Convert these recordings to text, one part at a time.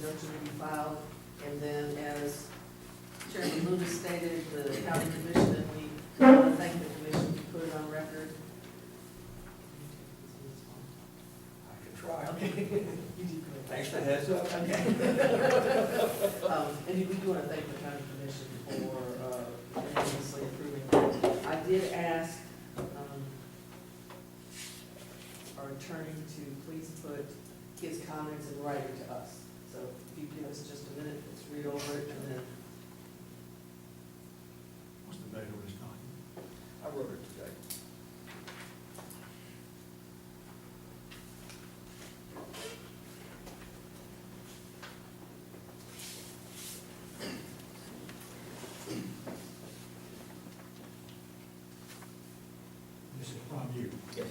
injunction to be filed. And then, as Chairman Lewis stated, the county commission, and we want to thank the commission to put it on record. I can try. Okay. Thanks for the heads up. Okay. And we do want to thank the county commission for unanimously approving. I did ask our attorney to please put his comments in writing to us. So if you give us just a minute, let's read over it, and then What's the date of this document? I wrote it today. This is from you. Yes.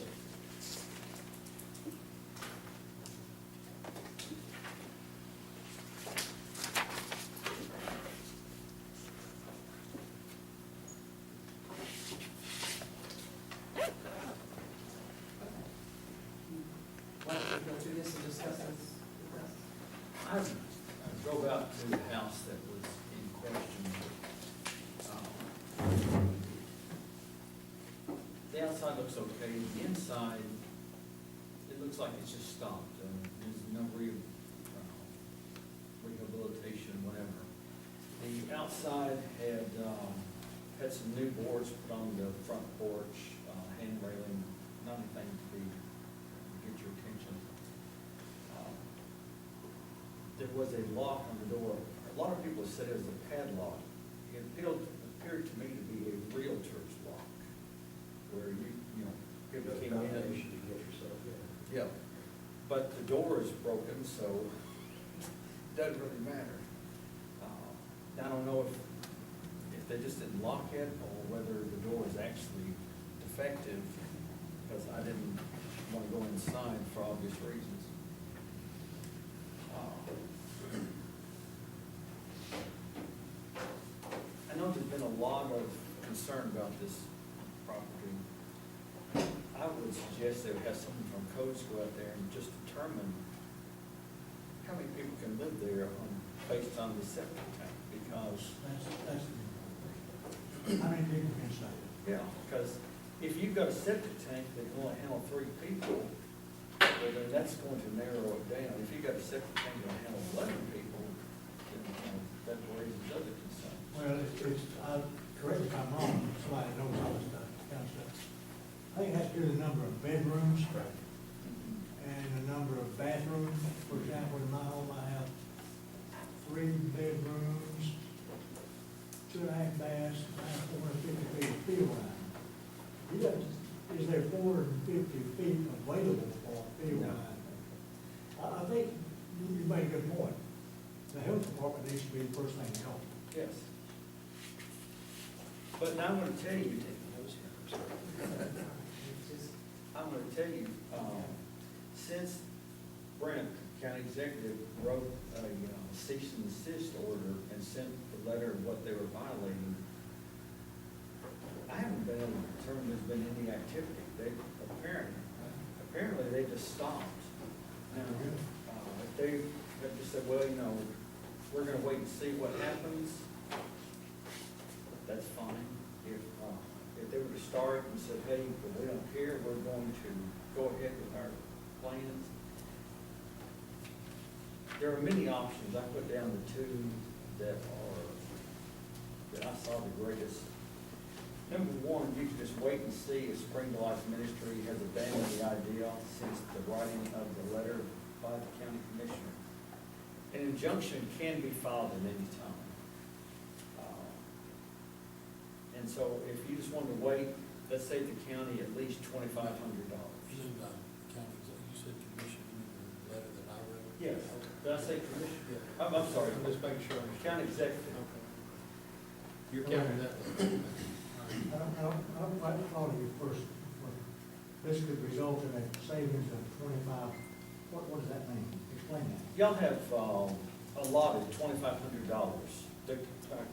why don't we go through this and discuss this with us? I drove out to the house that was in question. The outside looks okay, the inside, it looks like it's just stopped, there's no rehabilitation, whatever. The outside had some new boards put on the front porch, hand railing, not anything to get your attention. There was a lock on the door. A lot of people said it was a padlock. It appeared to me to be a realtor's lock, where people came in. You should get yourself, yeah. Yeah, but the door is broken, so it doesn't really matter. I don't know if they just didn't lock it, or whether the door is actually defective, because I didn't want to go inside for obvious reasons. I know there's been a lot of concern about this property. I would suggest they would have someone from codes go out there and just determine how many people can live there based on the septic tank, because, That's the, how many people can stay? yeah, because if you've got a septic tank that can only handle 3 people, well, then that's going to narrow it down. If you've got a septic tank that can handle 11 people, then that raises other concerns. Well, correct me if I'm wrong, somebody knows all this stuff, kind of stuff. I think it has to do with the number of bedrooms and the number of bathrooms. For example, in my home, I have 3 bedrooms, 2.5 baths, and I have 450 feet of field line. Is there 450 feet available for field No. line? I think you made a good point. The health department needs to be the first thing to call. Yes. But now I'm going to tell you, since Brent, county executive, wrote a cease and desist order and sent the letter of what they were violating, I haven't been able to determine there's been any activity. They apparently they just stopped. Now, if they have just said, well, we're going to wait and see what happens, that's fine. If they were to start and said, hey, we don't care, we're going to go ahead with our plans. There are many options. I put down the 2 that I saw the greatest. Number 1, you can just wait and see if Spring to Life Ministry has abandoned the idea since the writing of the letter by the county commissioner. An injunction can be filed at any time. And so if you just wanted to wait, let's save the county at least $2,500. You said county, you said commission, you mean the letter that I wrote? Yes. Did I say commission? Yeah. I'm sorry. I'm just making sure. County executive. Okay. You're counting that. I don't quite follow you first. This could result in a savings of 25, what does that mean? Explain that. Y'all have allotted $2,500. The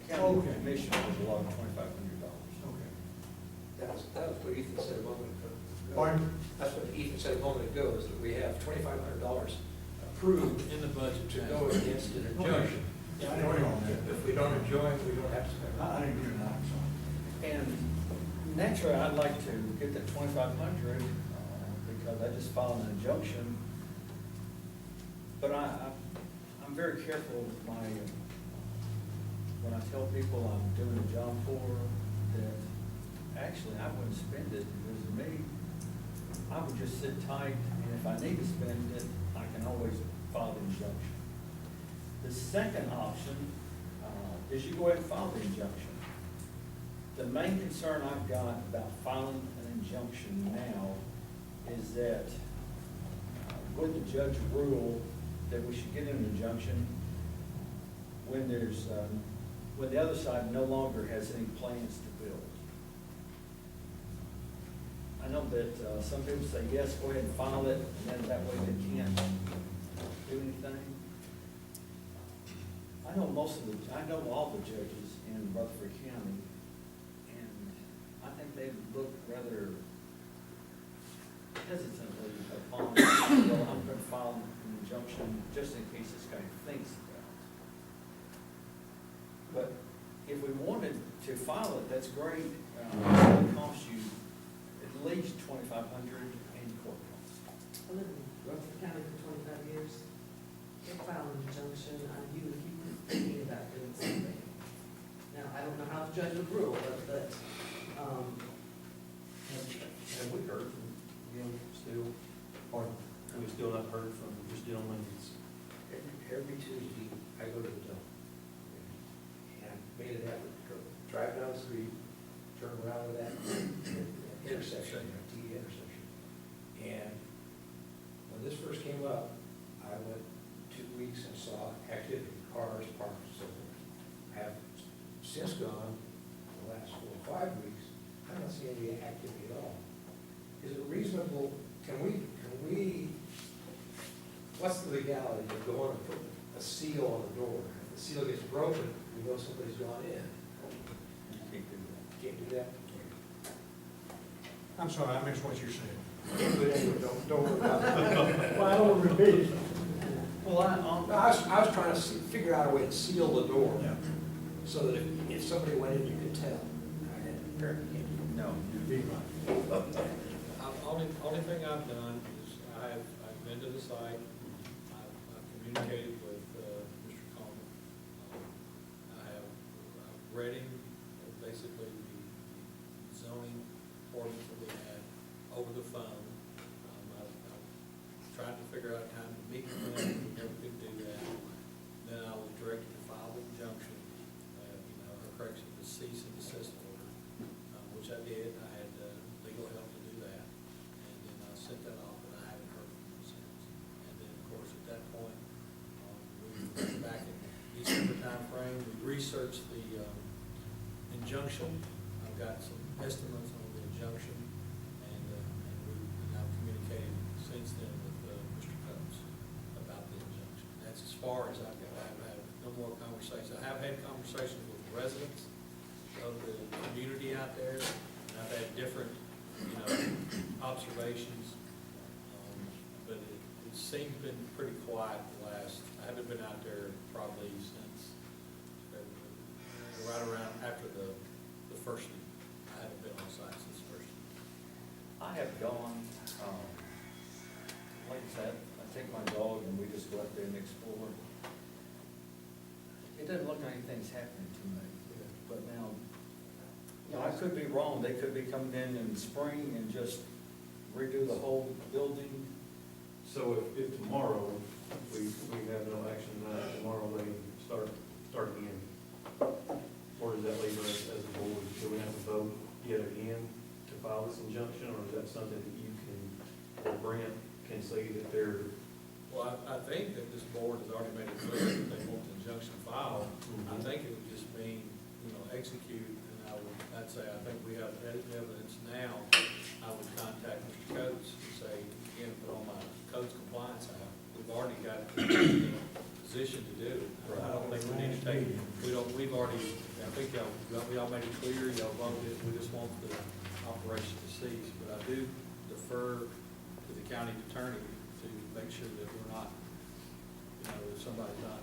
county Okay. commission has allotted $2,500. Okay. That was what Ethan said a moment ago. Pardon? That's what Ethan said a moment ago, is that we have $2,500 approved In the budget. to go against an injunction. Yeah, I didn't hear all that. If we don't enjoy it, we don't have to spend it. I didn't hear that, I'm sorry. And naturally, I'd like to get that 2,500, because I just filed an injunction. But I'm very careful with my, when I tell people I'm doing a job for, that actually I wouldn't spend it, because to me, I would just sit tight, and if I need to spend it, I can always file the injunction. The second option is you go ahead and file the injunction. The main concern I've got about filing an injunction now is that would the judge rule that we should get an injunction when there's, when the other side no longer has any plans to build? I know that some people say, yes, go ahead and file it, and then that way they can't do anything. I know I know all the judges in Rutherford County, and I think they look rather hesitantly upon, well, I'm going to file an injunction just in case this guy thinks about it. But if we wanted to file it, that's great. It's going to cost you at least $2,500 in court costs. I lived in Rutherford County for 25 years. They filed an injunction, you would keep thinking about doing something. Now, I don't know how the judge would rule, but, Have we heard from him still, or have we still not heard from this gentleman? Every Tuesday, I go to the dump. And I made an effort to drive down the street, turn around to that intersection, T intersection. And when this first came up, I went 2 weeks and saw activity, cars parked and so forth. I have since gone, the last 4 or 5 weeks, I don't see any activity at all. Is it reasonable, can we, what's the legality of going and putting a seal on the door? If the seal gets broken, we know somebody's gone in. You can't do that. Can't do that? I'm sorry, I missed what you're saying. But anyway, don't worry about it. Well, I don't want to repeat it. Well, I was trying to figure out a way to seal the door, Yeah. so that if somebody went in, you could tell. I apparently can't do no. You'd be right. Only thing I've done is I've been to the site, I've communicated with Mr. Coleman. I've read him basically the zoning ordinance that we had over the phone. I've tried to figure out a time to meet with him, we never could do that. Then I was directed to file the injunction, or correction, the cease and desist order, which I did. I had legal help to do that. And then I sent that off, but I haven't heard from him since. And then, of course, at that point, we went back in December timeframe, we researched the injunction. I've got some estimates on the injunction, and I've communicated since then with Mr. Coates about the injunction. That's as far as I've got. I haven't had no more conversations. I have had conversations with residents of the community out there, and I've had different, observations. But it seems been pretty quiet the last, I haven't been out there probably since February, right around after the first year. I haven't been on site since the first year. I have gone, like I said, I take my dog and we just go out there and explore. It doesn't look like anything's happening to me, but now, I could be wrong. They could be coming in spring and just redo the whole building. So if tomorrow, we have no action, tomorrow they start again, where does that leave us as a board? Do we have to vote yet again to file this injunction, or is that something that you can, or Brent can say that they're? Well, I think that this board has already made it clear that they want the injunction filed. I think it would just mean, execute, and I'd say, I think we have evidence now. I would contact Mr. Coates and say, again, put on my Coates compliance app. We've already got the position to do it. I don't think we need to take, we've already, I think we all made it clear, y'all voted, we just want the operation to cease. But I do defer to the county attorney to make sure that we're not you know, if somebody's not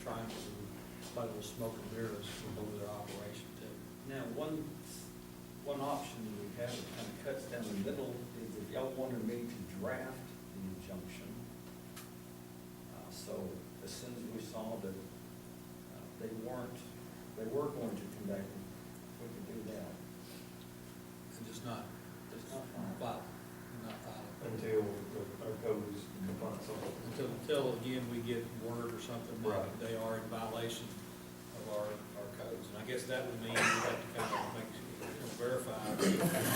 trying to play with smoke and mirrors over their operation too. Now, one option we have that kind of cuts down the middle is if y'all wanted me to draft the injunction. So as soon as we saw that they were going to come back, we could do that. And just not It's not fine. file, not file. Until our code is compliant on it. Until again, we get word or something that Right. they are in violation of our codes. And I guess that would mean we have to kind of make, verify,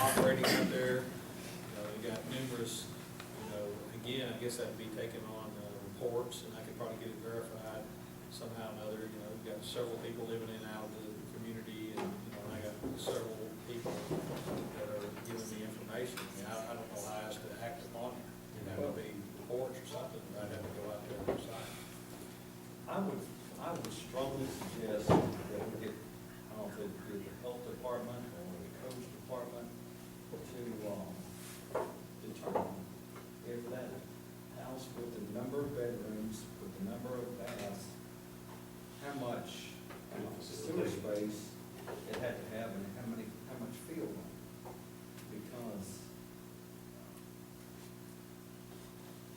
operating out there, you know, we got numerous, you know, again, I guess that'd be taken on reports, and I could probably get it verified somehow or another, you know, we've got several people living in and out of the community, and, you know, I got several people that are giving me information. I mean, I don't know how else to act upon it. It'd have to be reports or something, or I'd have to go out there and decide. I would strongly suggest that we get, I don't know if it'd be the health department or the codes department to determine if that house with the number of bedrooms, with the number of baths, how much sewer space it had to have and how much field. Because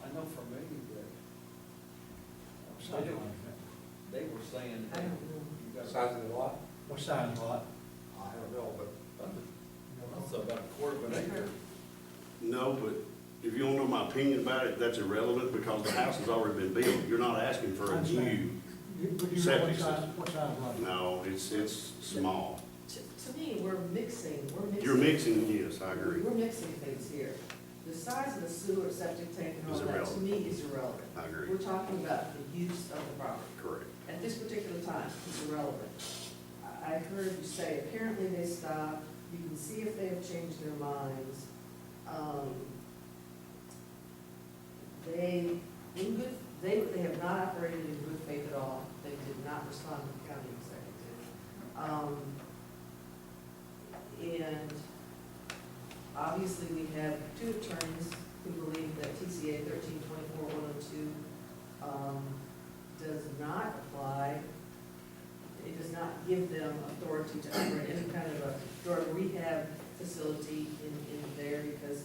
I know for me that Something like that. they were saying, I hey, don't know. you got Size of the lot? What size lot? I don't know, but also about a quarter of an acre. No, but if you want to know my opinion about it, that's irrelevant because the house has already been built. You're not asking for a new, Would you know Septic what size lot? no, it's small. To me, we're mixing. You're mixing, yes, I agree. We're mixing things here. The size of the sewer, septic tank and all Is that, to irrelevant. me, is irrelevant. I agree, We're talking about the use of the property. correct. At this particular time, it's irrelevant. I heard you say apparently they stopped, you can see if they have changed their minds. They have not operated in good faith at all. They did not respond to the county executive. And obviously, we have two attorneys who believe that TCA 1324-102 does not apply. It does not give them authority to operate any kind of a drug rehab facility in there because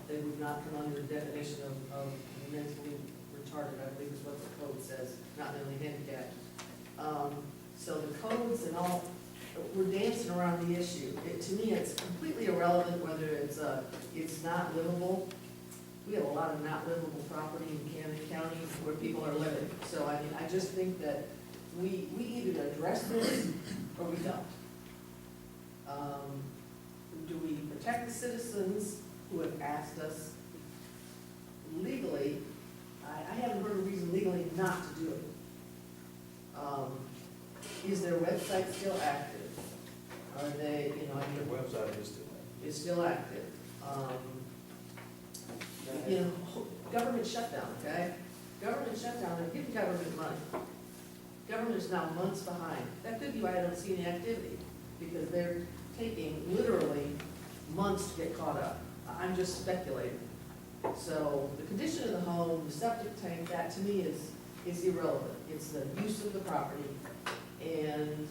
they would not come under the definition of mentally retarded, I believe is what the code says, not mentally handicapped. So the codes and all, we're dancing around the issue. To me, it's completely irrelevant whether it's not livable. We have a lot of not livable property in Camden County where people are living. So I mean, I just think that we either address this or we don't. Do we protect the citizens who have asked us legally? I haven't heard a reason legally not to do it. Is their website still active? Are they, you know, I The mean, website is still. it's still active. You know, government shutdown, okay? Government shutdown, they're giving government money. Government is now months behind. That could be why I don't see any activity, because they're taking literally months to get caught up. I'm just speculating. So the condition of the home, the septic tank, that to me is irrelevant. It's the use of the property and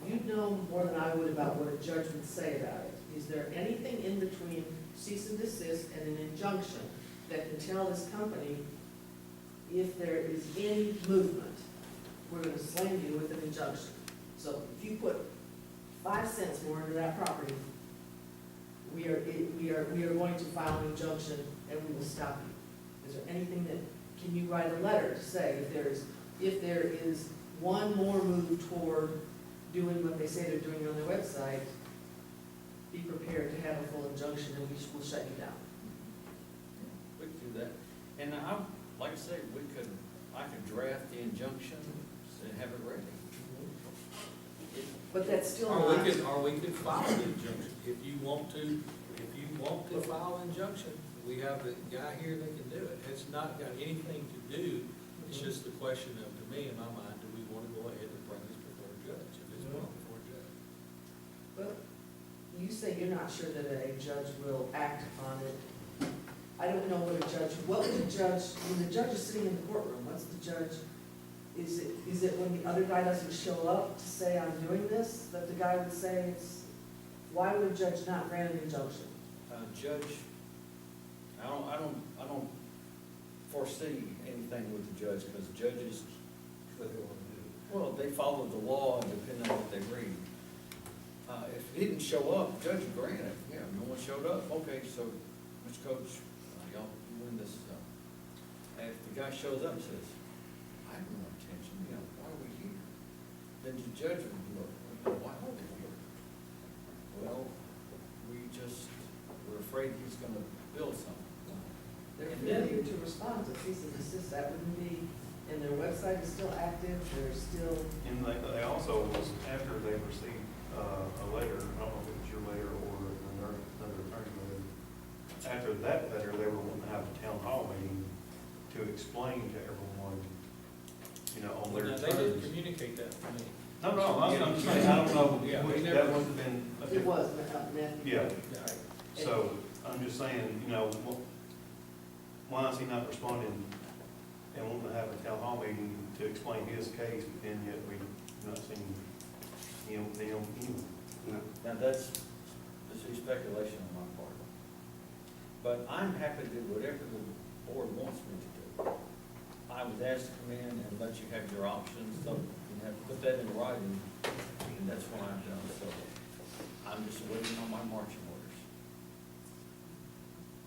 you'd know more than I would about what a judge would say about it. Is there anything in between cease and desist and an injunction that can tell this company if there is any movement, we're gonna slam you with an injunction? So if you put 5 cents more into that property, we are going to file an injunction and we will stop you. Is there anything that, can you write a letter to say if there is one more move toward doing what they say they're doing on their website, be prepared to have a full injunction and we will shut you down. We could do that. And like I say, I could draft the injunction and have it ready. But that's still Or not. we could file the injunction, if you want to file an injunction, we have a guy here that can do it. It's not got anything to do, it's just the question of, to me, in my mind, do we want to go ahead and bring this before a judge, if it's brought before a judge? Well, you say you're not sure that a judge will act upon it. I don't know what would a judge, when the judge is sitting in the courtroom, what's the judge? Is it when the other guy doesn't show up to say, I'm doing this, that the guy would say it's, why would a judge not grant an injunction? Judge, I don't foresee anything with the judge, because judges, What they want to do. well, they follow the law and depending on what they read. If he didn't show up, judge would grant it, yeah, no one showed up, okay, so, Mr. Coach, y'all win this, and if the guy shows up and says, I have no intention, why are we here? Then the judge would look, why are we here? Well, we're afraid he's gonna build something. They're And then- failure to respond to cease and desist, that wouldn't be, and their website is still active, they're still, And they also was, after they received a letter, I don't know if it was your letter or another attorney letter, after that letter, they were wanting to have a town hall meeting to explain to everyone, on their Now, they didn't terms. communicate that to me. No, I'm saying, I don't know, Yeah, we which- never- that wouldn't have been. it was, Matthew. Yeah, Yeah. so I'm just saying, why is he not responding and wanting to have a town hall meeting to explain his case, but then yet we've not seen them anyway? Now, that's speculation on my part. But I'm happy to do whatever the board wants me to do. I was asked to come in and let you have your options, so you have to put that in writing, and that's what I've done, so I'm just waiting on my marching orders.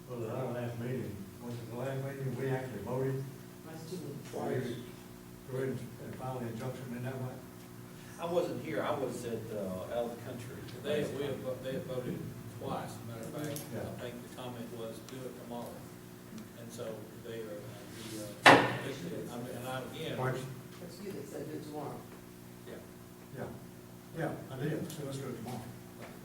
Well, at our last meeting, was it the last meeting, we actually voted That's too for many. you to go ahead and file an injunction in that way? I wasn't here, I was out of the country. They had voted twice, as a matter of fact, Yeah. I think the comment was, do it tomorrow. And so they are, again, Twice? That's you that said do it tomorrow. Yeah, yeah, I did, so let's go tomorrow.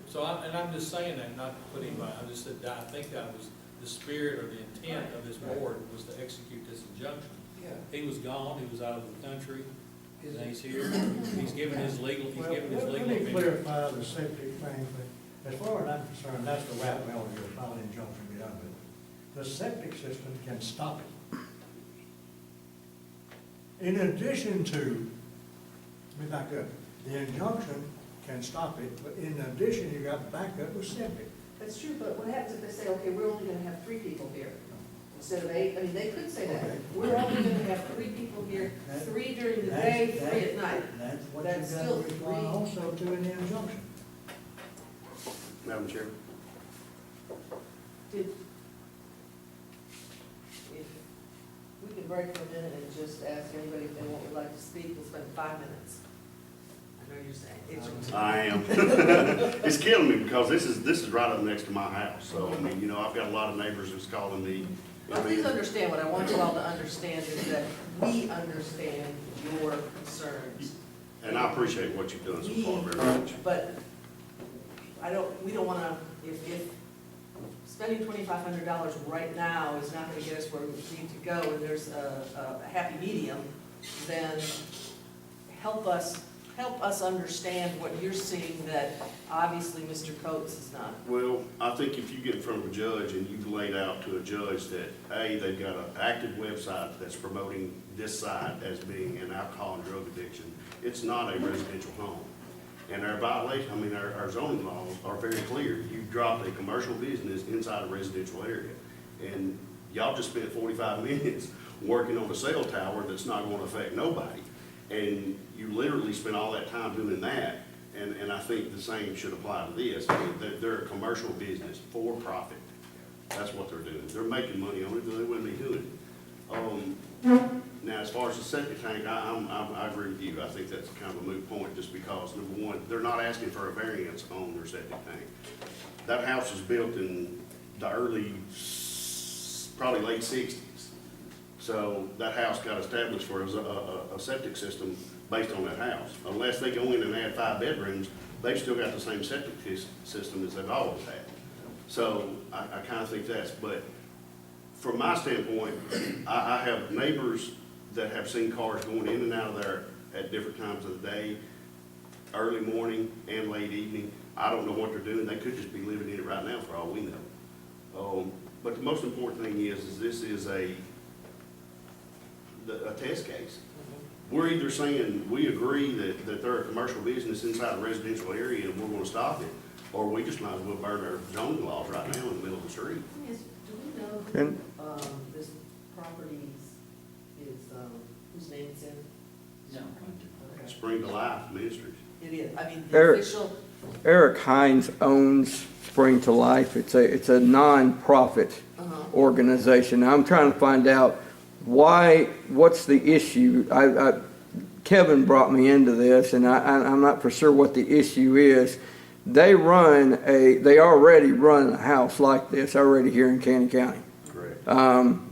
so I'm just saying that, not to put anybody, I just said, that I think that was the spirit or the intent of this board was to execute this injunction. Yeah. He was gone, he was out of the country, and he's here, he's given his legal Well, opinion. let me clarify the septic thing, but as far as I'm concerned, that's the route we ought to go, file an injunction, be done with it. The septic system can stop it. In addition to, let me back up, the injunction can stop it, but in addition, you got backup with septic. That's true, but what happens if they say, okay, we're only gonna have 3 people here instead of 8? I mean, they could say that. Okay. We're only gonna have 3 people here, 3 during the day, 3 at night. That's what That's you got still to respond three. also to in the injunction. Madam Chair? Did, if we can break for a minute and just ask anybody if they would like to speak, we'll spend 5 minutes. I know you're saying, it's your I am. It's killing me because this is right up next to my house. So, I mean, I've got a lot of neighbors that's calling me. Well, please understand, what I want you all to understand is that we understand your concerns. And I appreciate what you've done so far very much. But we don't wanna, if spending $2,500 right now is not gonna get us where we need to go, and there's a happy medium, then help us understand what you're seeing that obviously Mr. Coates is not. Well, I think if you get in front of a judge and you've laid out to a judge that, A, they've got an active website that's promoting this site as being an alcohol and drug addiction, it's not a residential home. And our violation, our zoning laws are very clear. You've dropped a commercial business inside a residential area. And y'all just spent 45 minutes working on a cell tower that's not gonna affect nobody. And you literally spent all that time doing that, and I think the same should apply to this. I mean, they're a commercial business, for profit. That's what they're doing. They're making money on it, they wouldn't be doing it. Now, as far as the septic tank, I agree with you. I think that's kind of a moot point, just because, number one, they're not asking for a variance on their septic tank. That house was built in the early, probably late 60s. So that house got established for a septic system based on that house. Unless they go in and add 5 bedrooms, they've still got the same septic system as they've always had. So I kind of think that's, but from my standpoint, I have neighbors that have seen cars going in and out of there at different times of the day, early morning and late evening. I don't know what they're doing. They could just be living in it right now for all we know. But the most important thing is this is a test case. We're either saying we agree that they're a commercial business inside a residential area and we're gonna stop it, or we just might as well burn our zoning laws right now in the middle of the street. Yes, do we know And- who, this property is, whose name it's in? No. Okay. Spring to Life Ministries. It is, I mean, the Eric. official, Eric Hines owns Spring to Life. It's a nonprofit organization. I'm trying to find out what's the issue? Kevin brought me into this, and I'm not for sure what the issue is. They already run a house like this already here in Cannon County. Correct.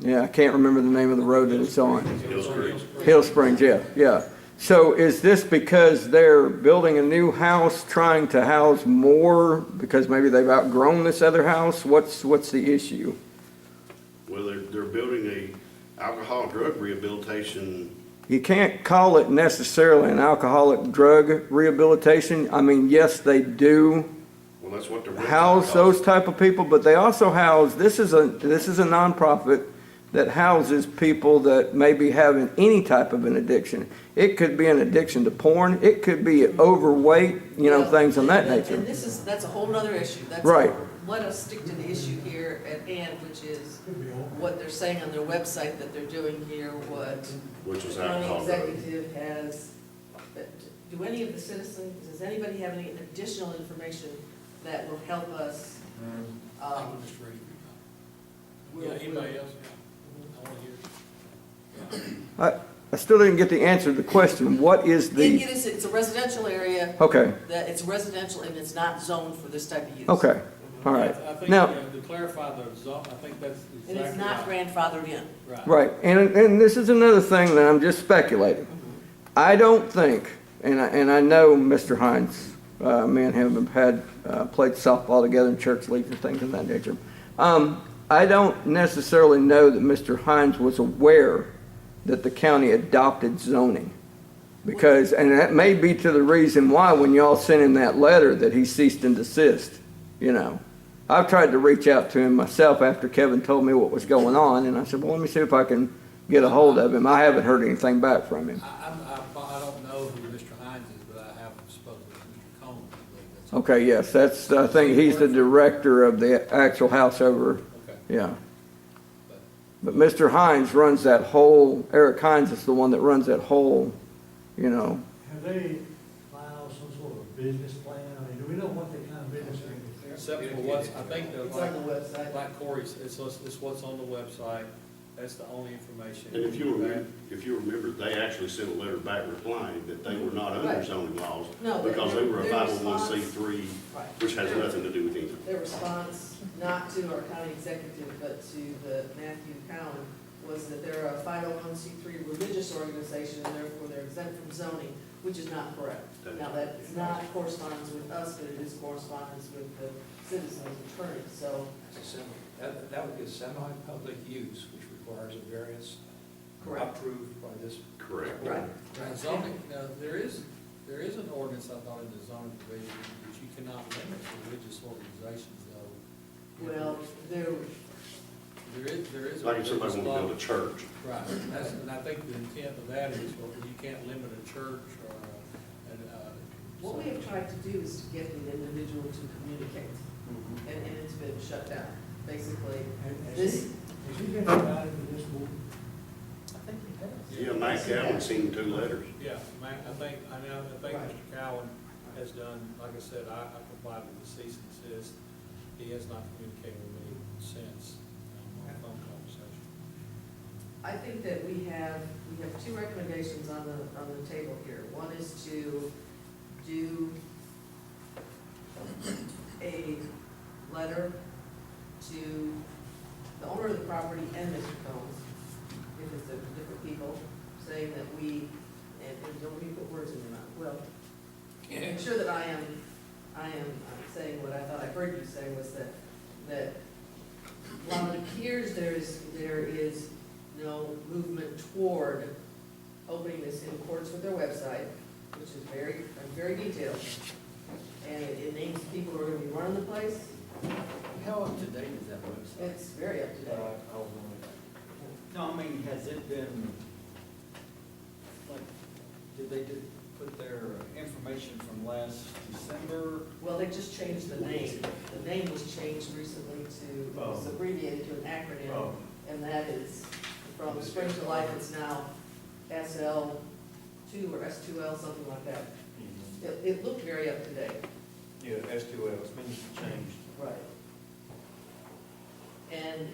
Yeah, I can't remember the name of the road that it's on. Hills Creek. Hill Springs, yeah. So is this because they're building a new house, trying to house more, because maybe they've outgrown this other house? What's the issue? Well, they're building a alcohol and drug rehabilitation. You can't call it necessarily an alcoholic drug rehabilitation. I mean, yes, they do Well, that's what they're. house those type of people, but they also house, this is a nonprofit that houses people that may be having any type of an addiction. It could be an addiction to porn, it could be overweight, well, things of that and nature. that's a whole nother issue. That's Right. Let us stick to the issue here at hand, which is Could be all. what they're saying on their website that they're doing here, what Which is the county alcohol. drug. executive has. But do any of the citizens, does anybody have any additional information that will help us? I think we're just ready for you. Yeah, anybody else? I want to hear. Yeah. I still didn't get the answer to the question. What is It the, is, it's a residential area, okay, that it's residential and it's not zoned for this type of use. okay, all right. I think, Now- to clarify the zone, I think that's And it's exactly not right. grandfathered in. Right, and this is another thing that I'm just speculating. I don't think, and I know Mr. Hines, me and him have had, played softball together in church leagues and things of that nature. I don't necessarily know that Mr. Hines was aware that the county adopted zoning. Because, and that may be to the reason why when y'all sent him that letter that he ceased and desist, I've tried to reach out to him myself after Kevin told me what was going on, and I said, well, let me see if I can get a hold of him. I haven't heard anything back from him. I don't know who Mr. Hines is, but I have spoken with Mr. Coleman, I believe that's. Okay, yes, I think he's the director of the actual house over, Okay. yeah. But Mr. Hines runs that whole, Eric Hines is the one that runs that whole, Have they filed some sort of business plan? I mean, do we know what the kind of business thing is? Except for what's, I think, It's like, on the website. like Corey said, it's what's on the website. That's the only information. And if you remember, they actually sent a letter back replying that they were not under Right. zoning laws No, because they were a their 501c3, Right. which has nothing to do with anything. Their response, not to our county executive, but to the Matthew Cowan, was that they're a 501c3 religious organization, and therefore they're exempt from zoning, which is not correct. Now, that is not correspondence with us, but it is correspondence with the citizen's attorney, so, That would be a semi-public use, which requires a variance correct. approved by this. Correct. Right. Now, zoning, now, there is an ordinance, I thought, in the zoning provision, that you cannot limit religious organizations, though. Well, there, There is. a Like if somebody religious wanted to law. build a church. Right, and I think the intent of that is, well, you can't limit a church or, what we have tried to do is to get the individual to communicate, and it's been shut down, basically. This, Has he been invited to this board? I think he has. Yeah, Mike Cowan seen 2 letters. Yeah, I think Right. Mr. Cowan has done, like I said, I complied with the cease and desist. He has not communicated with me since, our phone conversation. I think that we have 2 recommendations on the table here. One is to do a letter to the owner of the property and Mr. Combs, if it's different people, saying that we, and don't we put words in your mouth, well, make sure that I am saying what I thought I heard you say, was that while it appears there is no movement toward opening this in accordance with their website, which is very detailed, and it names people who are gonna be running the place, How up to date is that website? It's very up to date. No, I mean, has it been, like, did they put their information from last December? Well, they just changed the name. The name was changed recently to, it was Oh. abbreviated to an acronym, Oh. and that is, from Spring to Life, it's now SL2 or S2L, something like that. It looked very up to date. Yeah, S2L, it's been changed. Right. And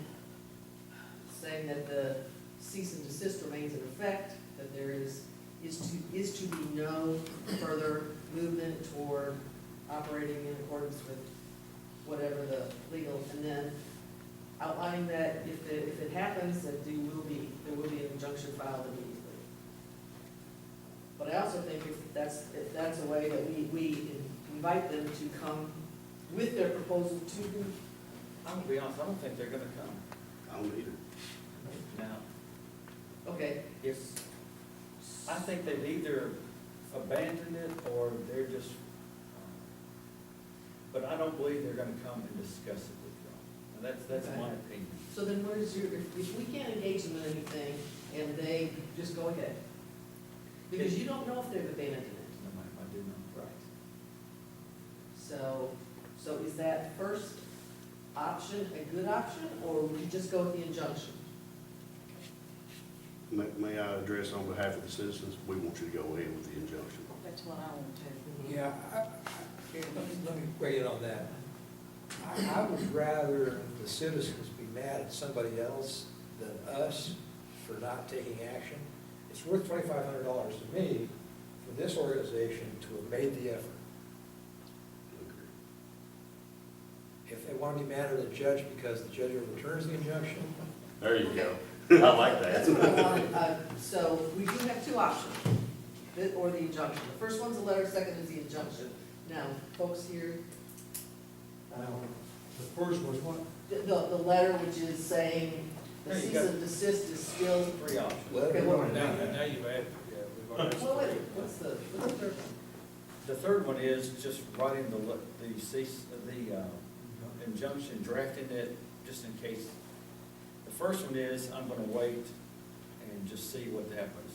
saying that the cease and desist remains in effect, that there is to be no further movement toward operating in accordance with whatever the legal, and then outlining that if it happens, that there will be an injunction filed immediately. But I also think if that's a way that we invite them to come with their proposal to do. I'm gonna be honest, I don't think they're gonna come. I don't either. Now, Okay, if, I think they've either abandoned it or they're just, but I don't believe they're gonna come and discuss it with you. And that's Okay. my opinion. so then what is your, if we can't engage them in anything and they just go ahead? Because you don't know if they've abandoned it. I do know. Right. So is that first option a good option, or would you just go with the injunction? May I address on behalf of the citizens? We want you to go ahead with the injunction. That's what I want to. Yeah, let me weigh in on that. I would rather the citizens be mad at somebody else than us for not taking action. It's worth $2,500 to me for this organization to have made the effort. If they want to be mad at the judge because the judge overturns the injunction, There you go. I like that. That's what I wanted. So we do have two options, or the injunction. The first one's a letter, second is the injunction. Now, folks here, Now, the first was what? the letter which is saying the There you cease go. and desist is still, Three options. Okay, well, Now you've added, yeah, we've already. well, wait, what's the third one? The third one is just writing the cease, the injunction, drafting it, just in case. The first one is, I'm gonna wait and just see what happens.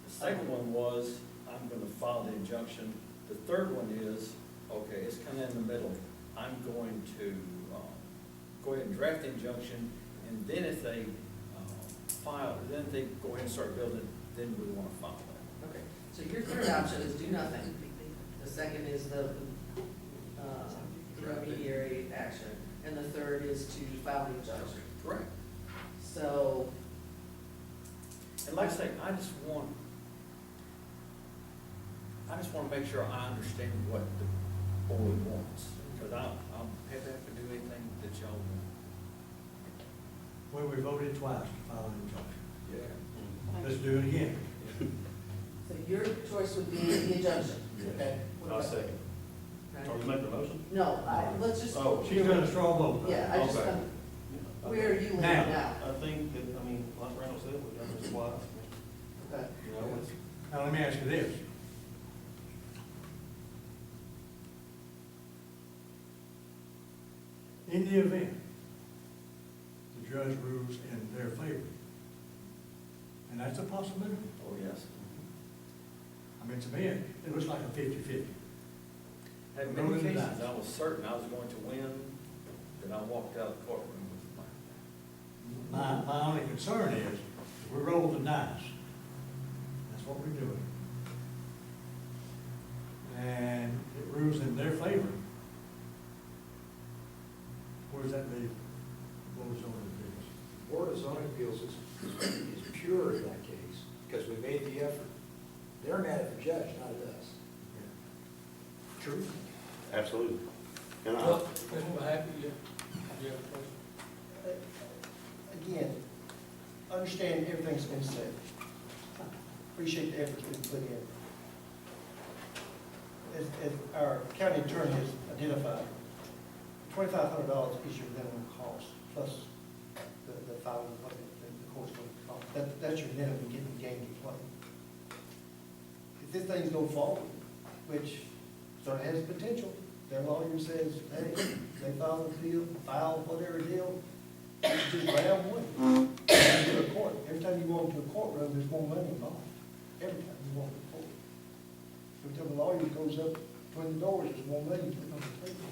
The second one was, I'm gonna file the injunction. The third one is, okay, it's kinda in the middle. I'm going to, go ahead and draft the injunction, and then if they, file, then if they go ahead and start building, then we wanna file that. Okay, so your third option is do nothing. The second is the intermediary action, and the third is to file the injunction. Correct. So, And like I say, I just want to make sure I understand what the board wants, because I'm happy to do anything that y'all want. Well, we voted twice to file an injunction. Yeah. Let's do it again. so your choice would be the injunction, okay? I'll second. Okay. Are you making a motion? No, let's just. Oh, She's done a straw vote. Yeah, I just, Okay. where are you leaning Now. now? I think that, I mean, like Randall said, we've done this twice. Okay. You know, it's, Now, let me ask you this. In the event the judge rules in their favor, and that's a possibility. Oh, yes. I mean, to me, it looks like a 50-50. Had Rolling many the cases, dice. I was certain I was going to win, then I walked out of the courtroom with My only concern is, we roll the dice. That's what we're doing. And it rules in their favor. Where does that leave Board of Zoning Appeals? Board of Zoning Appeals is pure in that case, because we made the effort. They're mad at the judge, not at us. True? Absolutely. And Well, Mr. Mahaffey, you have a question? Again, understand everything's been said. Appreciate the effort that's been put in. As our county attorney has identified, $2,500 is your minimum cost, plus the filing of the court's going to cost. That's your minimum to get the game to play. If this thing's go forward, which certainly has potential, their lawyer says, hey, they file a deal, file whatever deal, you just grab one. You go to court, every time you walk into a courtroom, there's more money involved, every time you walk into court. Every time the lawyer goes up between the doors, there's more money put on the table.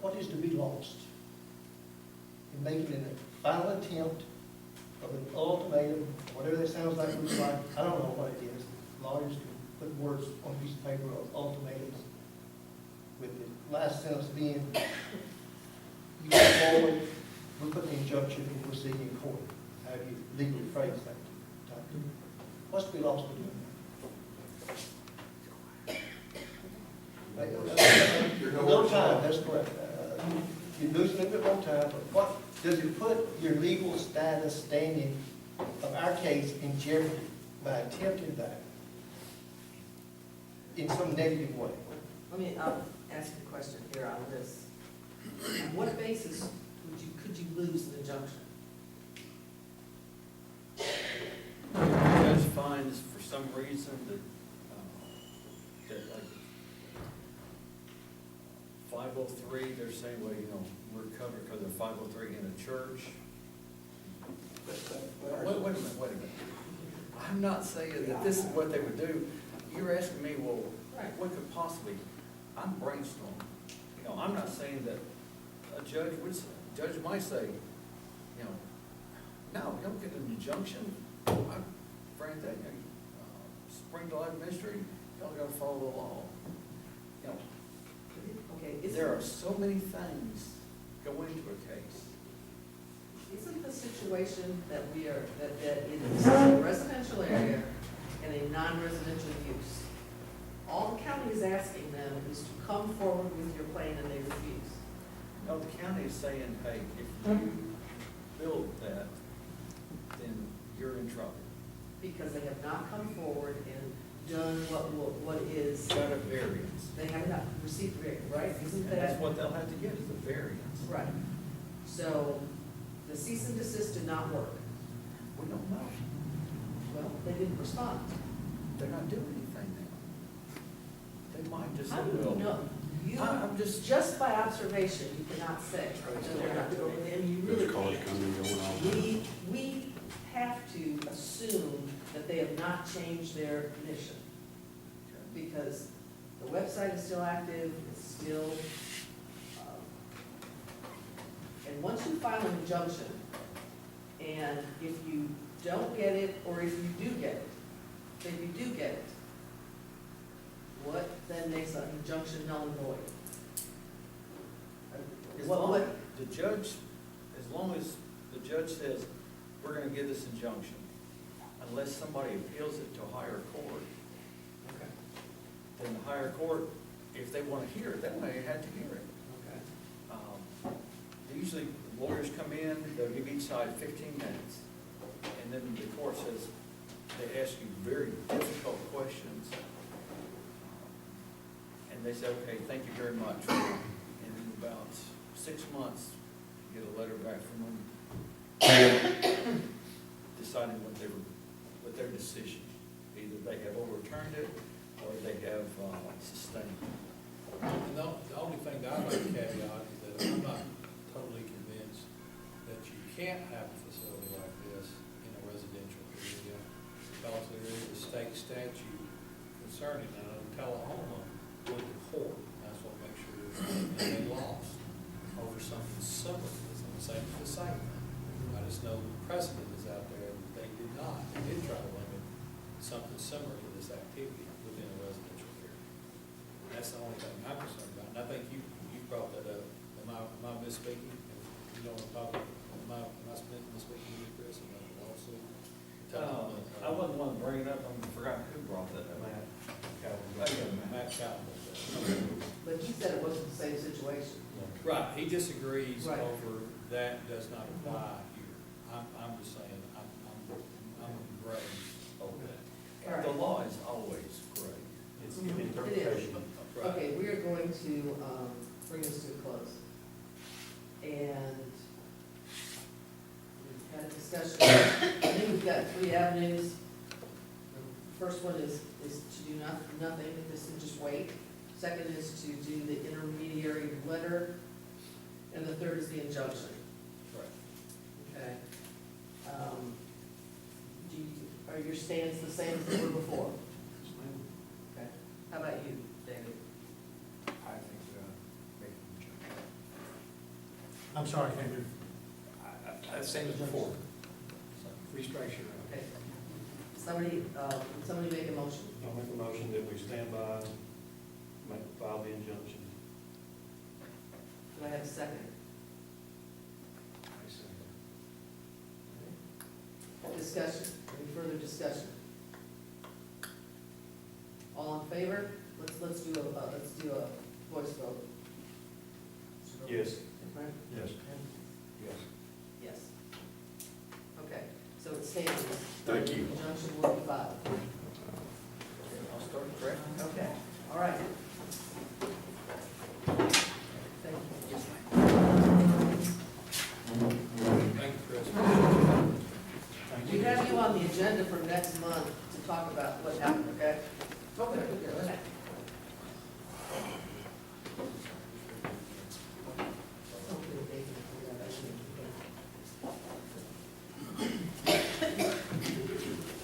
What is to be lost in making a final attempt of an ultimatum, whatever that sounds like, looks like, I don't know what it is. Lawyers can put words on a piece of paper of ultimatums, with the last sentence being, you go forward, we'll put the injunction and proceed in court. How you legally phrase that. What's to be lost in doing that? A little time, that's correct. You're losing a little bit more time, but what, does it put your legal status, standing of our case in jeopardy by attempting that in some negative way? Let me, ask a question here on this. On what basis could you lose an injunction? The judge finds for some reason that like 503, they're saying, well, you know, we're covered because of 503 in a church. Wait a minute. I'm not saying that this is what they would do. You're asking me, well, what could possibly, I'm brainstorming. You know, I'm not saying that a judge would say, judge might say, you know, no, don't get an injunction. Frank, that, Spring to Life Ministry, y'all gotta follow the law. You know, Okay, there are so many things go into a case. Isn't the situation that we are, that it is a residential area and a non-residential use? All the county is asking them is to come forward with your plan and they refuse. No, the county is saying, hey, if you build that, then you're in trouble. Because they have not come forward and done what is, Got a variance. they have not received the variance, right? Isn't And that? that's what they'll have to get is a variance. Right. So the cease and desist did not work. We don't know. Well, they didn't respond. They're not doing anything now. They might just. How do you know? I'm just. Just by observation, you cannot say that they're not doing it, and you really There's calls can't. coming and going all the time. We have to assume that they have not changed their mission, because the website is still active, it's still, and once you file an injunction, and if you don't get it, or if you do get it, if you do get it, what then makes an injunction null and void? As What, long, what, the judge, as long as the judge says, we're gonna give this injunction, unless somebody appeals it to a higher court, okay, then the higher court, if they wanna hear it, they may have to hear it. okay. Usually lawyers come in, they'll give each side 15 minutes, and then the court says, they ask you very difficult questions, and they say, okay, thank you very much. And in about 6 months, you get a letter back from them deciding what their decision. Either they have overturned it, or they have sustained it. And the only thing that I'd like to caveat is that I'm not totally convinced that you can't have a facility like this in a residential area, because there is a state statute concerning that. Oklahoma went to court, that's what makes sure, and they lost over something similar to this. I'm saying it's the same thing. I just know the precedent is out there that they did not, they did try to limit something similar to this activity within a residential area. That's the only thing I'm concerned about, and I think you brought that up. Am I misspeaking? You know, am I misspeaking to you, Chris, about the lawsuit? I wasn't one to bring it up, I forgot who brought that up. Matt Calvin. But he said it wasn't the same situation. Right, he disagrees Right. over that does not apply here. I'm just saying, I'm gray over that. All right. The law is always gray. It's Mhm. an interpretation. Right. Okay, we are going to, bring this to a close. And we've had a discussion, I think we've got 3 avenues. First one is to do nothing, this is just wait. Second is to do the intermediary letter, and the third is the injunction. Right. Okay. Are your stands the same as they were before? Okay. How about you, David? I think, make them jump. I'm sorry, I can't do. Same as before. Three strikes, you're out. Okay. Somebody make a motion. I'll make a motion that we stand by, file the injunction. Do I have a second? I say. Discussion, any further discussion? All in favor? Let's do a voice vote. Yes. Right? Yes. Yes. Yes. Okay, so it stands. Thank you. Injunction will be filed. I'll start correct. Okay, all right. Thank you. Thank you, Chris. We have you on the agenda for next month to talk about what happened, okay? Okay, okay.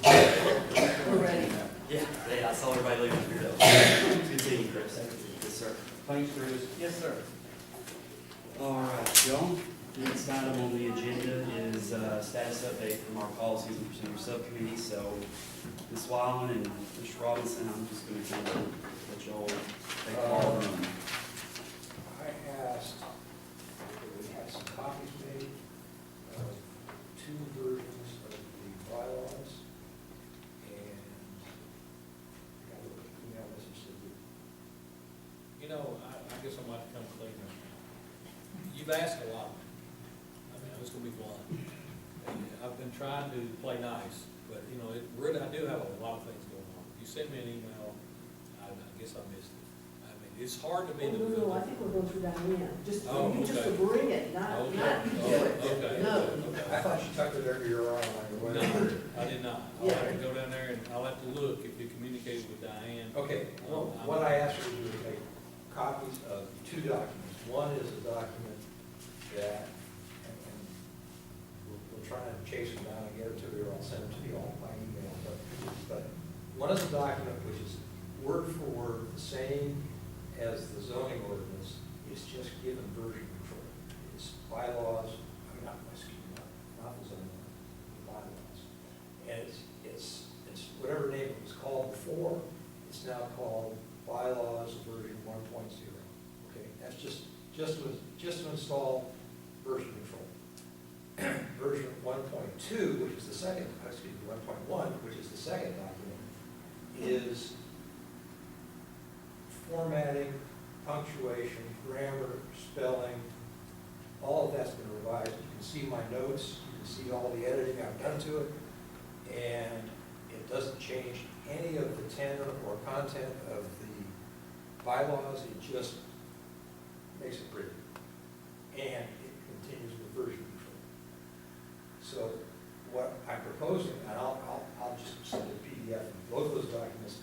We're ready. Yeah, I saw everybody leaving here though. Good seeing you, Chris. Yes, sir. Thanks, Chris. Yes, sir. All right, Joe. Next item on the agenda is status update from our policies and procedures subcommittee. So Ms. Wyland and Mr. Robinson, I'm just going to kind of let y'all take the ball and run. I asked, if we had some copies made of two versions of the bylaws, and I got a little email message that You know, I guess I might come clean right now. You've asked a lot. I mean, I was gonna be blunt. And I've been trying to play nice, but, you know, really, I do have a lot of things going on. You sent me an email, I guess I missed it. I mean, it's hard to be in the No, middle. I think we're going through Diane, just, Oh, you just okay. to bring it, not you do it. Okay. No. I thought you tucked it under your arm on your way. No, I did not. I'll Yeah. have to go down there and I'll have to look if you communicated with Diane. Okay, well, what I asked her to do is make copies of two documents. One is a document that, and we'll try and chase them down and get it to you, or I'll send it to you all by email, but one is a document which is word for word the same as the zoning ordinance, it's just given version control. It's bylaws, I mean, not the zoning, the bylaws. And it's whatever name it was called before, it's now called bylaws version 1.0. Okay, that's just to install version control. Version 1.2, which is the second, 1.1, which is the second document, is formatting, punctuation, grammar, spelling, all of that's been revised. You can see my notes, you can see all the editing I've done to it, and it doesn't change any of the tenor or content of the bylaws, it just makes it pretty. And it continues with version control. So what I'm proposing, and I'll just send a PDF of both those documents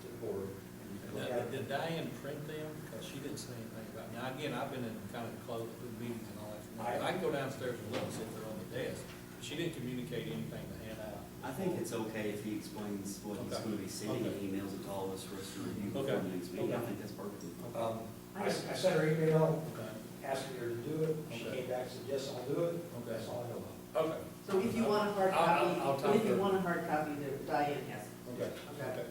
to the board, and you can look at Did it. Diane print them? Because she didn't say anything about, now, again, I've been in kind of closed meetings and all that. I can go downstairs and look and see if they're on the desk. She didn't communicate anything to hand out. I think it's okay if he explains what he's Okay. going to be sending, Okay. emails it to all of us for us to review Okay. before the next meeting. I Okay. think that's perfectly fine. I sent her an email Okay. asking her to do it, she Okay. came back and said, yes, I'll do it, Okay. that's all I know about. Okay. So if you want a hard I'll talk copy, if to you her. want a hard copy, Diane has it. Okay. Okay. Okay.